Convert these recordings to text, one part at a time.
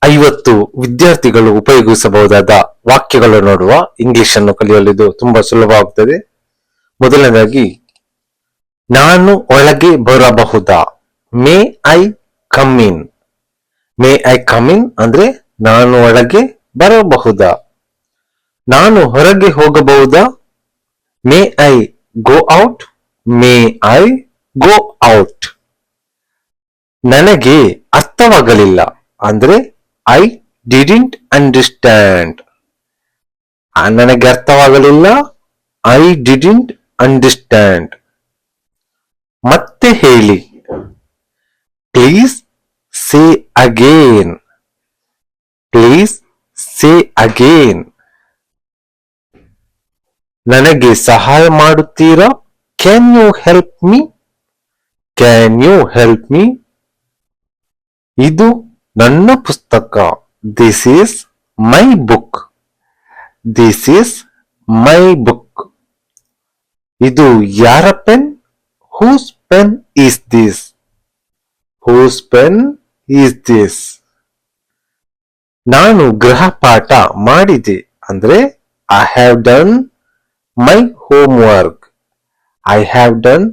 50 ವಿದ್ಯಾರ್ಥಿಗಳು ಉಪಯೋಗಿಸಬಹುದಾದ ವಾಕ್ಯಗಳು ನೋಡುವ. ಇಂಗ್ಲಿಷ್ ಅನ್ನು ಕಲಿಯಲು ಇದು ತುಂಬಾ ಸುಲಭವಾಗುತ್ತದೆ. ಮೊದಲನೇದಾಗಿ, ನಾನು ಒಳಗೆ ಬರಬಹುದಾ? May I come in. May I come in ಅಂದ್ರೆ ನಾನು ಒಳಗೆ ಬರಬಹುದಾ? ನಾನು ಹೊರಗೆ ಹೋಗಬಹುದಾ? May I go out. May I go out. ನನಗೆ ಅರ್ಥವಾಗಲಿಲ್ಲ ಅಂದ್ರೆ ಐ ಡಿಡಿಂಟ್ ಅಂಡರ್ಸ್ಟ್ಯಾಂಡ್. ನನಗೆ ಅರ್ಥವಾಗಲಿಲ್ಲ, ಐ ಡಿಡಿಂಟ್ ಅಂಡರ್ಸ್ಟ್ಯಾಂಡ್. ಮತ್ತೆ ಹೇಳಿ, please say again. Please say again. ನನಗೆ ಸಹಾಯ ಮಾಡುತ್ತೀರಾ? Can you help me? Can you help me? ಇದು ನನ್ನ ಪುಸ್ತಕ. This is my book. This is my book. ಇದು ಯಾರ pen? Whose pen is this? Whose pen is this? ನಾನು ಗೃಹಪಾಠ ಮಾಡಿದೆ ಅಂದ್ರೆ I have done my homework. I have done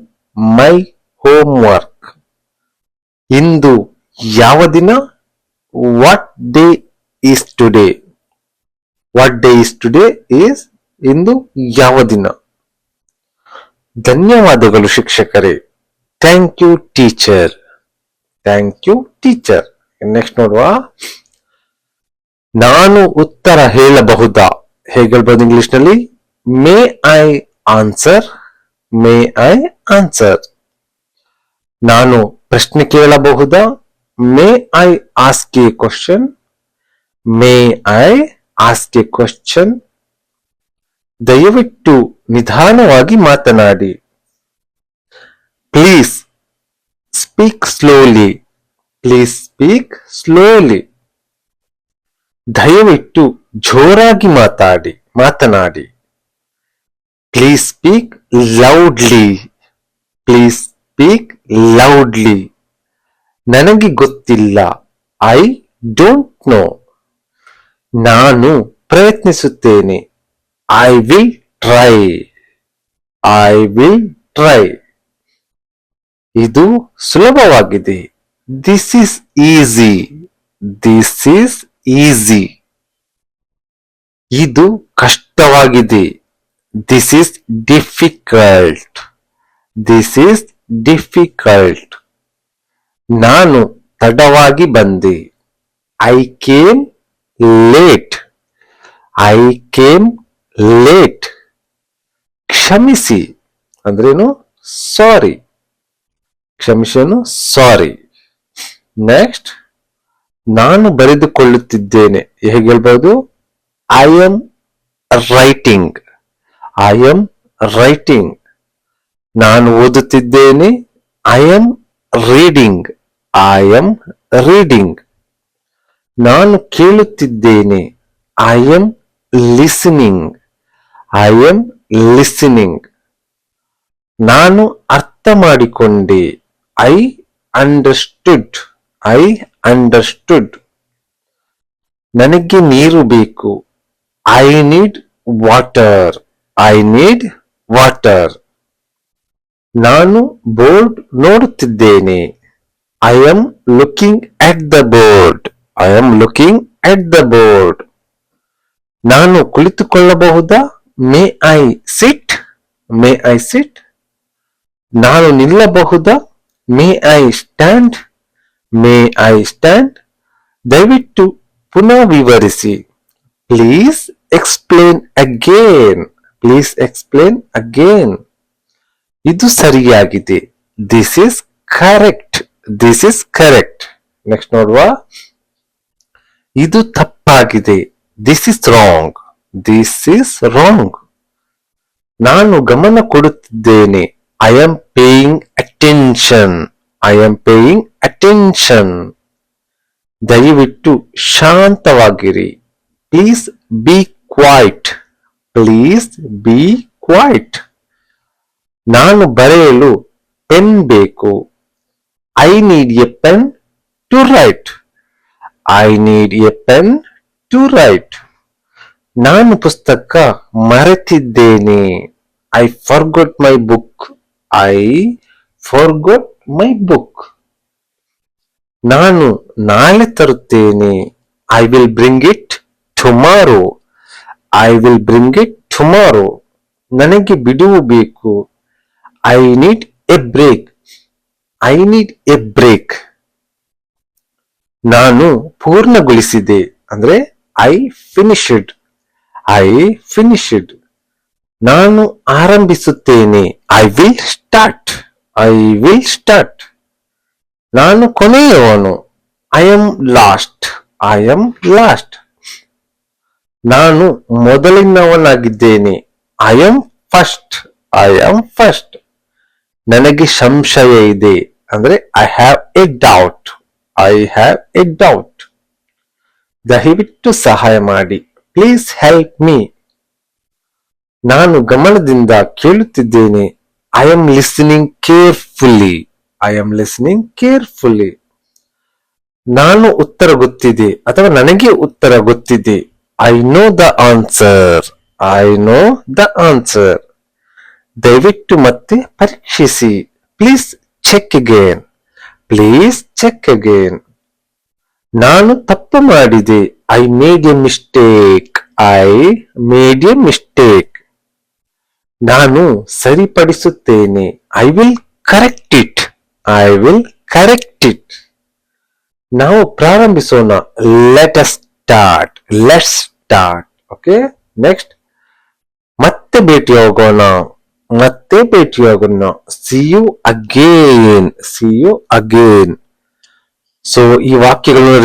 my homework. ಇಂದು ಯಾವ ದಿನ? What day is today? What day is today is ಇಂದು ಯಾವ ದಿನ? ಧನ್ಯವಾದಗಳು ಶಿಕ್ಷಕರೇ. Thank you teacher. Thank you teacher. Next ನೋಡುವ. ನಾನು ಉತ್ತರ ಹೇಳಬಹುದಾ? ಹೇಗೆ ಹೇಳ್ಬೋದು ಇಂಗ್ಲಿಷ್ ನಲ್ಲಿ? May I answer. May I answer. ನಾನು ಪ್ರಶ್ನೆ ಕೇಳಬಹುದಾ? May I ask a question. May I ask a question. ದಯವಿಟ್ಟು ನಿಧಾನವಾಗಿ ಮಾತನಾಡಿ. Please speak slowly. Please speak slowly. ದಯವಿಟ್ಟು ಜೋರಾಗಿ ಮಾತನಾಡಿ. Please speak loudly. Please speak loudly. ನನಗೆ ಗೊತ್ತಿಲ್ಲ. I don't know. ನಾನು ಪ್ರಯತ್ನಿಸುತ್ತೇನೆ. I will try. I will try. ಇದು ಸುಲಭವಾಗಿದೆ. This is easy. This is easy. ಇದು ಕಷ್ಟವಾಗಿದೆ. This is difficult. This is difficult. ನಾನು ತಡವಾಗಿ ಬಂದೆ. I came late. I came late. ಕ್ಷಮಿಸಿ ಅಂದ್ರೇನು? ಸಾರಿ. ಕ್ಷಮಿಸನು ಸಾರಿ. ನೆಕ್ಸ್ಟ್, ನಾನು ಬರೆದುಕೊಳ್ಳುತ್ತಿದ್ದೇನೆ. ಹೇಗೆ ಹೇಳ್ಬಹುದು? I am writing. I am writing. ನಾನು ಓದುತ್ತಿದ್ದೇನೆ. I am reading. I am reading. ನಾನು ಕೇಳುತ್ತಿದ್ದೇನೆ. I am listening. I am listening. ನಾನು ಅರ್ಥ ಮಾಡಿಕೊಂಡೆ. I understood. I understood. ನನಗೆ ನೀರು ಬೇಕು. I need water. I need water. ನಾನು ಬೋರ್ಡ್ ನೋಡುತ್ತಿದ್ದೇನೆ. I am looking at the board. I am looking at the board. ನಾನು ಕುಳಿತುಕೊಳ್ಳಬಹುದಾ? May I sit. May I sit. ನಾನು ನಿಲ್ಲಬಹುದಾ? May I stand. May I stand. ದಯವಿಟ್ಟು ಪುನಃ ವಿವರಿಸಿ. Please explain again. Please explain again. ಇದು ಸರಿಯಾಗಿದೆ. This is correct. This is correct. Next ನೋಡುವ. ಇದು ತಪ್ಪಾಗಿದೆ. This is wrong. This is wrong. ನಾನು ಗಮನ ಕೊಡುತ್ತಿದ್ದೇನೆ. I am paying attention. I am paying attention. ದಯವಿಟ್ಟು ಶಾಂತವಾಗಿರಿ. Please be quiet. Please be quiet. ನಾನು ಬರೆಯಲು ಪೆನ್ ಬೇಕು. I need a pen to write. I need a pen to write. ನಾನು ಪುಸ್ತಕ ಮರೆತಿದ್ದೇನೆ. I forgot my book. I forgot my book. ನಾನು ನಾಳೆ ತರುತ್ತೇನೆ. I will bring it tomorrow. I will bring it tomorrow. ನನಗೆ ಬಿಡುವು ಬೇಕು. I need a break. I need a break. ನಾನು ಪೂರ್ಣಗೊಳಿಸಿದೆ ಅಂದ್ರೆ ಐ ಫಿನಿಶ್ಡ್. I finished. ನಾನು ಆರಂಭಿಸುತ್ತೇನೆ. I will start. I will start. ನಾನು ಕೊನೆಯವನು. I am last. I am last. ನಾನು ಮೊದಲಿನವನಾಗಿದ್ದೇನೆ. I am first. I am first. ನನಗೆ ಸಂಶಯ ಇದೆ ಅಂದ್ರೆ I have a doubt. I have a doubt. ದಯವಿಟ್ಟು ಸಹಾಯ ಮಾಡಿ. Please help me. ನಾನು ಗಮನದಿಂದ ಕೇಳುತ್ತಿದ್ದೇನೆ. I am listening carefully. I am listening carefully. ನಾನು ಉತ್ತರ ಗೊತ್ತಿದೆ ಅಥವಾ ನನಗೆ ಉತ್ತರ ಗೊತ್ತಿದೆ. I know the answer. I know the answer. ದಯವಿಟ್ಟು ಮತ್ತೆ ಪರೀಕ್ಷಿಸಿ. Please check again. Please check again. ನಾನು ತಪ್ಪು ಮಾಡಿದೆ. I made a mistake. I made a mistake. ನಾನು ಸರಿಪಡಿಸುತ್ತೇನೆ. I will correct it. I will correct it. ನಾವು ಪ್ರಾರಂಭಿಸೋಣ. Let us start. Let's start. Okay, next ಮತ್ತೆ ಭೇಟಿಯಾಗೋಣ. ಮತ್ತೆ ಭೇಟಿಯಾಗೋಣ. See you again. See you again. So ಈ ವಾಕ್ಯಗಳನ್ನು